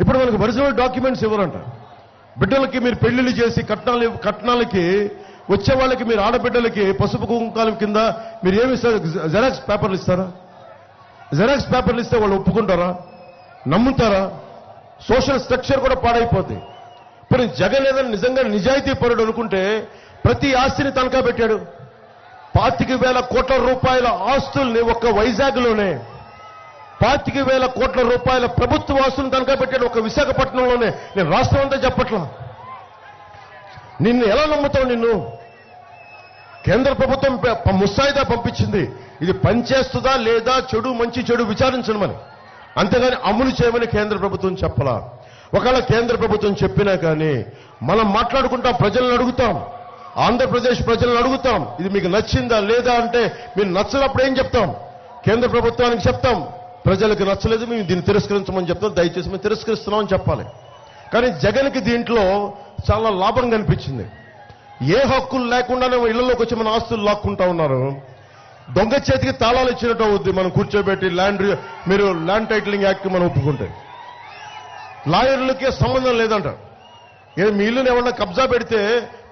ఇప్పుడు మనకు original documents ఇవ్వరంట. బిడ్డలకి మీరు పెళ్లిళ్ళు చేసి కట్నాలకి వచ్చే వాళ్ళకి మీరు ఆడబిడ్డలకి పసుపు కుంకాల కింద మీరు ఏమి ఇస్తారు? జెరాక్స్ పేపర్లు ఇస్తారా? జెరాక్స్ పేపర్లు ఇస్తే వాళ్ళు ఒప్పుకుంటారా? నమ్ముతారా? సోషల్ స్ట్రక్చర్ కూడా పాడైపోతుంది. ఇప్పుడు జగన్ ఏదైనా నిజంగా నిజాయితీ పరుడు అనుకుంటే ప్రతి ఆస్తిని తనఖా పెట్టాడు. 25,000 కోట్ల రూపాయల ఆస్తుల్ని ఒక్క వైజాగ్లోనే 25,000 కోట్ల రూపాయల ప్రభుత్వ ఆస్తులను తనఖా పెట్టాడు ఒక్క విశాఖపట్నంలోనే. నేను రాష్ట్రం అంతా చెప్పట్లా. నిన్ను ఎలా నమ్ముతావు? నిన్ను కేంద్ర ప్రభుత్వం ముసాయిదా పంపించింది. ఇది పనిచేస్తుందా లేదా, చెడు మంచి చెడు విచారించమని, అంతేగాని అమలు చేయమని కేంద్ర ప్రభుత్వం చెప్పలా. ఒకవేళ కేంద్ర ప్రభుత్వం చెప్పినా కానీ మనం మాట్లాడుకుంటాం, ప్రజలను అడుగుతాం, ఆంధ్రప్రదేశ్ ప్రజలను అడుగుతాం, ఇది మీకు నచ్చిందా లేదా అంటే మీరు నచ్చనప్పుడు ఏం చెప్తాం? కేంద్ర ప్రభుత్వానికి చెప్తాం, ప్రజలకు నచ్చలేదు, మేము దీన్ని తిరస్కరించమని చెప్తాం, దయచేసి మేము తిరస్కరిస్తున్నామని చెప్పాలి. కానీ జగన్కి దీంట్లో చాలా లాభం కనిపించింది. ఏ హక్కులు లేకుండానే ఇళ్లలోకి వచ్చి మన ఆస్తులు లాక్కుంటా ఉన్నారు. దొంగ చేతికి తాళాలు ఇచ్చినట్టు అవుద్ది. మనం కూర్చోబెట్టి మీరు ల్యాండ్ టైటిలింగ్ యాక్ట్ మనం ఒప్పుకుంటే లాయర్లకే సంబంధం లేదంట. ఏదో మీ ఇల్లుని ఏమన్నా కబ్జా పెడితే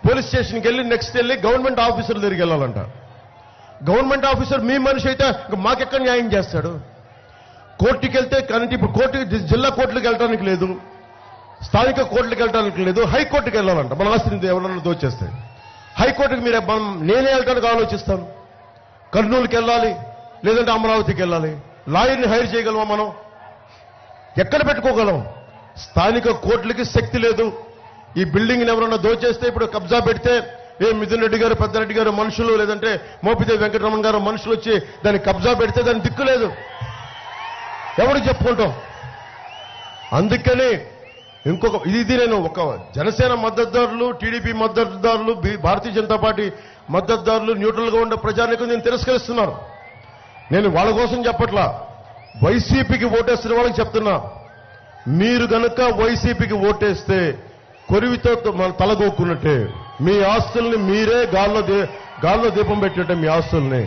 పోలీస్ స్టేషన్కి వెళ్ళి నెక్స్ట్ వెళ్ళి గవర్నమెంట్ ఆఫీసర్ దగ్గరికి వెళ్ళాలంట. గవర్నమెంట్ ఆఫీసర్ మీ మనిషి అయితే మాకెక్కడ న్యాయం చేస్తాడు? కోర్టుకి వెళ్తే కానీ ఇప్పుడు కోర్టుకి జిల్లా కోర్టులకు వెళ్ళడానికి లేదు, స్థానిక కోర్టులకు వెళ్ళడానికి లేదు, హైకోర్టుకి వెళ్ళాలంట. మన ఆస్తిని ఎవరన్నా దోచేస్తే హైకోర్టుకి నేనే వెళ్ళడానికి ఆలోచిస్తాను. కర్నూలుకి వెళ్ళాలి, లేదంటే అమరావతికి వెళ్ళాలి. లాయర్ని హైర్ చేయగలమా? మనం ఎక్కడ పెట్టుకోగలం? స్థానిక కోర్టులకి శక్తి లేదు. ఈ బిల్డింగ్ని ఎవరన్నా దోచేస్తే ఇప్పుడు కబ్జా పెడితే మిథున్ రెడ్డి గారు, పెద్దరెడ్డి గారు మనుషులు, లేదంటే మోపిదేవి వెంకటరమణ గారు మనుషులు వచ్చి దాన్ని కబ్జా పెడితే దాని దిక్కు లేదు, ఎవరికి చెప్పుకుంటాం? అందుకని ఇంకొక ఇది నేను ఒక జనసేన మద్దతుదారులు, టీడీపీ మద్దతుదారులు, భారతీయ జనతా పార్టీ మద్దతుదారులు, న్యూట్రల్గా ఉండే ప్రజానికం నేను తిరస్కరిస్తున్నాను. నేను వాళ్ళ కోసం చెప్పట్లా, వైసీపీకి ఓటేస్తున్న వాళ్ళకి చెప్తున్నా. మీరు గనక వైసీపీకి ఓటేస్తే కొరివితో మన తలగొక్కున్నట్టే. మీ ఆస్తుల్ని మీరే గాల్లో దీపం పెట్టినట్టే. మీ ఆస్తుల్ని